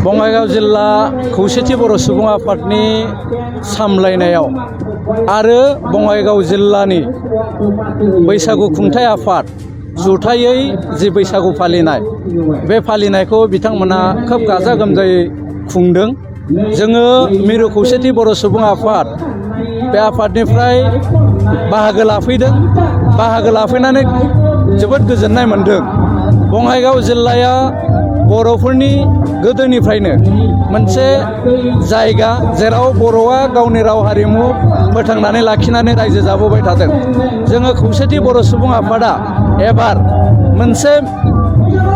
बङाइगाव जिल्ला खौसेथि बर' सुबुं आफादनि सामलायनायाव आरो बङाइगाव जिल्लानि बैसागु खुंथाय आफाद जुथायै जि बैसागु फालिनाय बे फालिनायखौ बिथांमोना खोब गाजा गोमजायै खुंदों। जोङो मिरु खौसेथि बर' सुबुं आफाद बे आफादनिफ्राय बाहागो लाफैनानै जोबोद गोजोननाय मोन्दों। बङाइगाव जिल्लाया बर'फोरनि गोदोनिफ्रायनो मोनसे जायगा जेराव बर'आ गावनि राव हारिमु फोथांनानै लाखिनानै रायजो जाबोबाय थादों। जोङो खौसेथि बर' सुबुं आफादा एबार मोनसे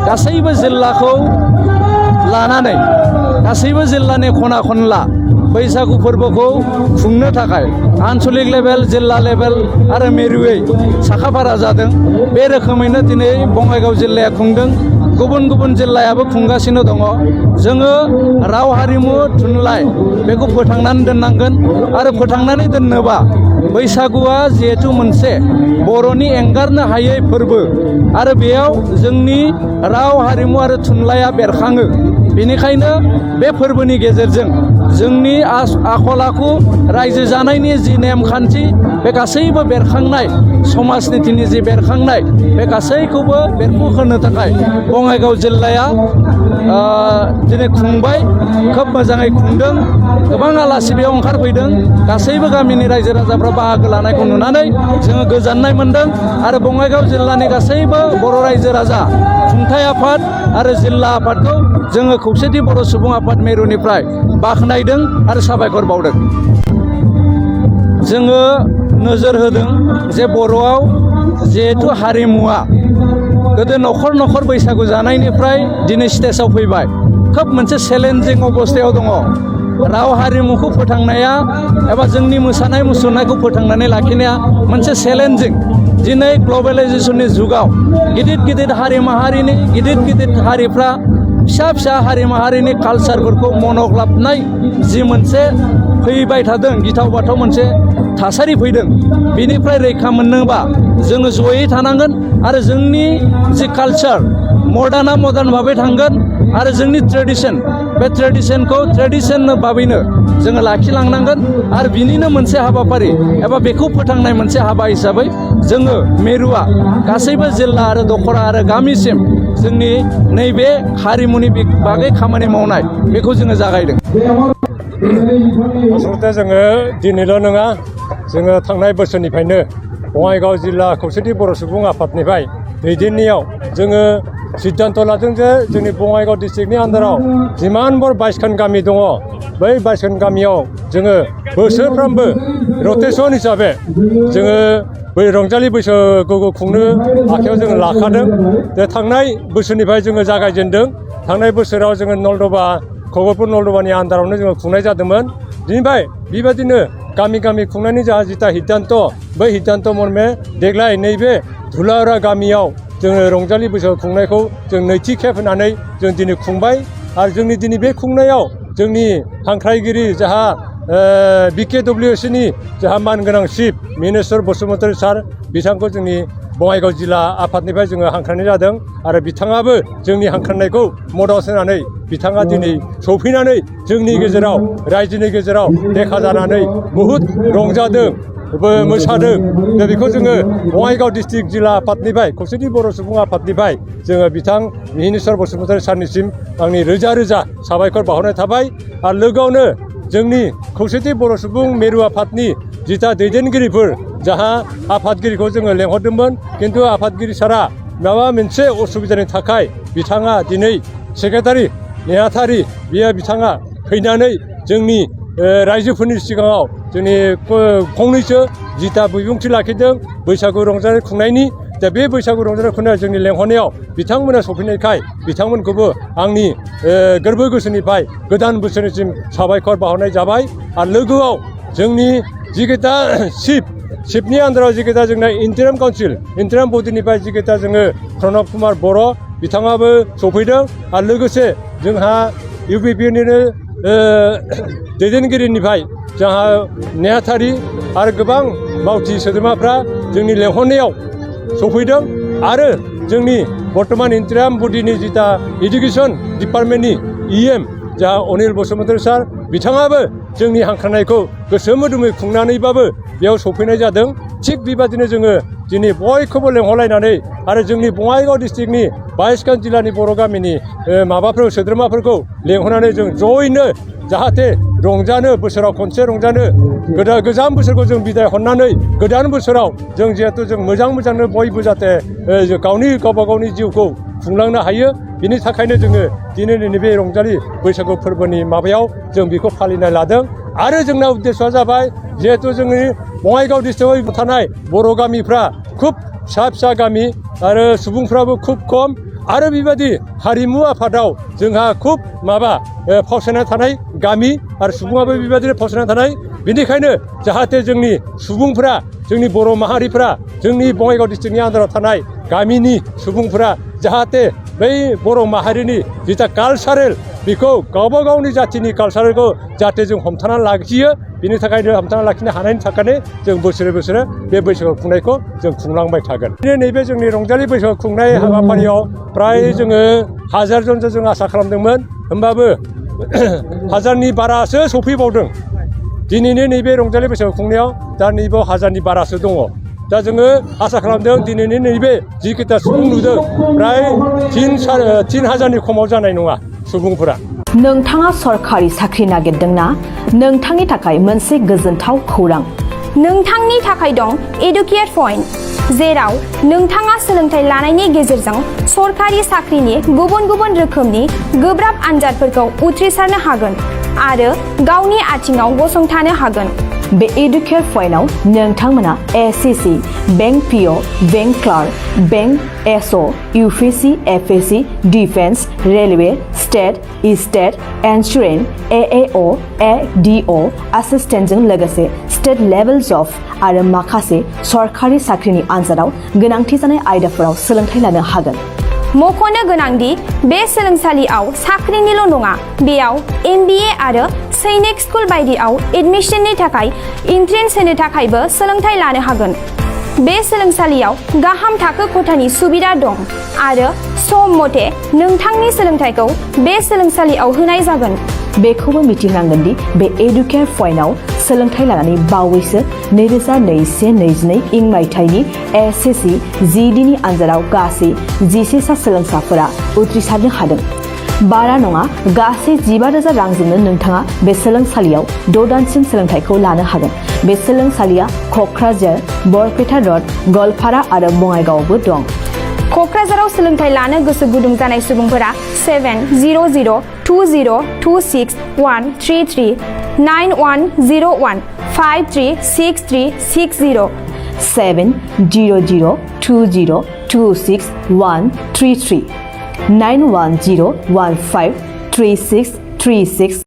गासैबो जिल्लाखौ लानानै गासैबो जिल्लानि खना खनला बैसागु फोरबोखौ खुंनो थाखाय आन्चलिक लेभेल, जिल्ला लेभेल आरो मिरुयै साखाफारा जादों। बे रोखोमैनो दिनै बङाइगाव जिल्लाया खुंदों। गुबुन गुबुन जिल्लायाबो खुंगासिनो दङ। जोङो राव हारिमु थुनलाइ बेखौ फोथांनानै दोननांगोन आरो फोथांनानै दोननोबा बैसागुआ जिहेथु मोनसे बर'नि एंगारनो हायै फोरबो आरो बेयाव जोंनि राव हारिमु आरो थुनलाइया बेरखाङो। बेनिखायनो बे फोरबोनि गेजेरजों जोंनि आखल आखु रायजो जानायनि जि नेमखान्थि बे गासैबो बेरखांनाय, समाज नितिनि जि बेरखांनाय बे गासैखौबो बेरखांहोनो थाखाय बङाइगाव जिल्लाया दिनै खुंबाय, खोब मोजाङै खुंदों। गोबां आलासि बेयाव ओंखारफैदों। गासैबो गामिनि रायजो राजाफ्रा बाहागो लानायखौ नुनानै जोङो गोजोननाय मोन्दों आरो बङाइगाव जिल्लानि गासैबो बर' रायजो राजा, खुंथाय आफाद आरो जिल्ला आफादखौ जोङो खौसेथि बर' सुबुं आफाद मिरुनिफ्राय बाख्नायदों आरो साबायखर बावदों। जोङो नोजोर होदों जे बर'आव जिहेथु हारिमुवा गोदो न'खर न'खर बैसागु जानायनिफ्राय दिनै स्टेजाव फैबाय, खोब मोनसे चेलेन्जिं अबस्थायाव दङ। राव हारिमुखौ फोथांनाया एबा जोंनि मोसानाय मुसुरनायखौ फोथांनानै लाखिनाया मोनसे चेलेन्जिं। दिनै ग्लबेलाइजेसननि जुगाव गिदिर गिदिर हारि माहारिनि गिदिर हारिफ्रा फिसा फिसा हारि माहारिनि कालसारफोरखौ मनग्लाबनाय जि मोनसे फैबाय थादों, गिथाव बाथाव मोनसे थासारि फैदों। बिनिफ्राय रैखा मोननोबा जोङो जयै थानांगोन आरो जोंनि जि कालसार मडार्ना मडार्न भाबै थांगोन आरो जोंनि ट्रेडिसन बे ट्रेडिसनखौ ट्रेडिसन भाबैनो जोङो लाखिलांनांगोन। आरो बिनिनो मोनसे हाबाफारि एबा बेखौ फोथांनाय मोनसे हाबा हिसाबै जोङो मिरुआ गासैबो जिल्ला आरो दख'रा आरो गामिसिम जोंनि नैबे हारिमुनि बागै खामानि मावनाय बेखौ जोङो जागायदों। आसलते जोङो दिनैल' नङा, जोङो थांनाय बोसोरनिफ्रायनो बङाइगाव जिल्ला खौसेथि बर' सुबुं आफादनिफ्राय दैदेननायाव जोङो सिद्धान्त लादों जे जोंनि बङाइगाव डिस्ट्रिक्टनि आन्दाराव जिमानबर 22खान गामि दङ, बै 22खान गामियाव जोङो बोसोरफ्रोमबो रटेसन हिसाबै जोङो बै रंजालि बैसागुखौ खुंनो आखायाव जोङो लाखादों। जे थांनाय बोसोरनिफ्राय जोङो जागायजेनदों। थांनाय बोसोराव जोङो नलदबा, खगलपुर नलदबानि आन्दारावनो जोङो खुंनाय जादोंमोन। दिनैहाय बेबायदिनो गामि गामि खुंनायनि जोंहा जिथा हिद्दान्त, बै हिद्दान्त मर्मे देग्लाय नैबे धुलाउरा गामियाव जोङो रंजालि बैसागु खुंनायखौ जों नैथि खेब होनानै जों दिनै खुंबाय। आरो जोंनि दिनै बे खुंनायाव जोंनि हांख्रायगिरि जाहा BKWCनि जाहा मानगोनां चिफ मिनेस्वर बसुमतारी सार, बिथांखौ जोंनि बङाइगाव जिल्ला आफादनिफ्राय जोङो हांख्रायनाय जादों। आरो बिथाङाबो जोंनि हांख्रायनायखौ मदद होनानै बिथाङा दिनै सौफैनानै जोंनि गेजेराव, रायजोनि गेजेराव देखा जानानै बहुद रंजादों, मोसादों। दा बेखौ जोङो बङाइगाव डिस्ट्रिक्ट जिल्ला आफादनिफ्राय, खौसेथि बर' सुबुं आफादनिफ्राय जोङो बिथां मिनेस्वर बसुमतारी सारनिसिम आंनि रोजा रोजा साबायखर बावहरनाय थाबाय। आरो लोगोआवनो जोंनि खौसेथि बर' सुबुं मिरु आफादनि जिथा दैदेनगिरिफोर, जाहा आफादगिरिखौ जोङो लेंहरदोंमोन, खिन्थु आफादगिरि सारा माबा मोनसे असुबिदानि थाखाय बिथाङा दिनै सेक्रेटारि नेहाथारि बिथाङा फैनानै जोंनि रायजोफोरनि सिगाङाव जोंनि फंनैसो जिथा बिबुंथि लाखिदों बैसागु रंजानाय खुंनायनि। दा बे बैसागु रंजानाय खुंनायाव जोंनि लेंहरनायाव बिथांमोना सफैनायखाय बिथांमोनखौबो आंनि गोरबो गोसोनिफ्राय गोदान बोसोरनिसिम साबायखर बावहरनाय जाबाय। आरो लोगोआव जोंनि जिकेटा चिफनि आन्दाराव जिकेटा जोंना इन्टारिम काउन्सिल, इन्टारिम बडिनिफ्राय जिकेटा जोङो प्रणब कुमार बर' बिथाङाबो सफैदों। आरो लोगोसे जोंहा UPPनिनो दैदेनगिरिनिफ्राय जोंहा नेहाथारि आरो गोबां मावथि सोद्रोमाफ्रा जोंनि लेंहरनायाव सफैदों। आरो जोंनि बर्तमान इन्टारिम बडिनि जिता इडुकेसन डिपार्टमेन्टनि EM जा अनिल बसुमतारी सार बिथाङाबो जोंनि हांख्रायनायखौ गोसो मोदोमै खुंनानैबाबो बेयाव सफैनाय जादों। थिग बेबादिनो जोङो दिनै बयखौबो लेंहरलायनानै आरो जोंनि बङाइगाव डिस्ट्रिक्टनि 22खान जिल्लानि बर' गामिनि सोद्रोमाफोरखौ लेंहरनानै जों जयैनो जाहाथे रंजानो बोसोराव खनसे रंजानो गोजाम बोसोरखौ जों बिदाय हरनानै गोदान बोसोराव जों जिहेथु जों मोजांनो बयबो जाहाथे गावबा गावनि जिउखौ खुंलांनो हायो बिनि थाखायनो जोङो दिनैनि नैबे रंजालि बैसागु फोरबोनि माबायाव जों बेखौ फालिनाय लादों। आरो जोंना उद्देश्यआ जाबाय जिहेथु जोंनि बङाइगाव डिस्ट्रिक्टआव थानाय बर' गामिफ्रा खुब फिसा गामि आरो सुबुंफ्राबो खुब खम आरो बेबायदि हारिमु आफादाव जोंहा खुब फावसायना थानाय गामि आरो सुबुङाबो बेबायदिनो फावसायना थानाय बेनिखायनो जाहाथे जोंनि सुबुंफ्रा जोंनि बर' माहारिफ्रा जोंनि बङाइगाव डिस्ट्रिक्टनि आन्दाराव थानाय गामिनि सुबुंफ्रा जाहाथे बै बर' माहारिनि जिथा कालसारेल बेखौ गावबा गावनि जाथिनि कालसारेलखौ जाहाथे जों हमथाना लाखियो बिनि थाखायनो हमथाना लाखिनो हानायनि थाखायनो जों बोसोरे बे बैसागु खुंनायखौ जों खुंलांबाय थागोन। नैबे जोंनि रंजालि बैसागु खुंनाय हाबाफारियाव प्राय जोङो 1000 जनसो जों आसा खालामदोंमोन होमबाबो 1000नि बारासो सफैबावदों। दिनैनि नैबे रंजालि बैसागु खुंनायाव दा नैबे 1000नि बारासो दङ। दा जोङो आसा खालामदों दिनैनि नैबे जिखिथा सुबुं नुदों प्राय 3000नि खमाव जानाय नङा सुबुंफोरा। नोंथाङा सरखारि साख्रि नागिरदोंना? नोंथांनि थाखाय मोनसे गोजोनथाव खौरां। नोंथांनि थाखाय दं एडुकेट पइन्ट, जेराव नोंथाङा सोलोंथाइ लानायनि गेजेरजों सरखारि साख्रिनि गुबुन रोखोमनि गोब्राब आनजादफोरखौ उथ्रिसारनो हागोन आरो गावनि आथिङाव गसंथानो हागोन। बे एडुकेट पइन्टआव नोंथांमोना SSC, bank PO, bank clerk, bank SO, UPSC, FSC, defence, railway, state insurance, AAO, ADO एसिस्टेन्टजों लोगोसे स्टेट लेभेल जब आरो माखासे सरखारि साख्रिनि आनजादाव गोनांथि जानाय आयदाफोराव सोलोंथाइ लानो हागोन। मख'नो गोनांदि बे सोलोंसालियाव साख्रिनिल' नङा, बेयाव MBA आरो सैनिक स्कुल बायदियाव एडमिशननि थाखाय एन्ट्रेन्स होनो थाखायबो सोलोंथाइ लानो हागोन। बे सोलोंसालियाव गाहाम थाखो खथानि सुबिदा दं आरो सम मथे नोंथांनि सोलोंथाइखौ बे सोलोंसालियाव होनाय जागोन। बेखौबो मिथिनांगोन दि बे एडुकेट पइन्टआव सोलोंथाइ लानानै बावैसो 2021-22 इं मायथाइनि SSC GDनि आनजादाव गासै 11 सा सोलोंसाफोरा उथ्रिसारनो हादों। बारा नङा, गासै 15,000 रांजोंनो नोंथाङा बे सोलोंसालियाव 6 दानसिम सोलोंथाइखौ लानो हागोन। बे सोलोंसालिया क'क्राझार, बरपेटा र'ड, गवालपारा आरो बङाइगावआवबो दं। क'क्राझाराव सोलोंथाइ लानो गोसो गुदुं जानाय सुबुंफोरा 70020261333 9101536360 70020261333 9101536366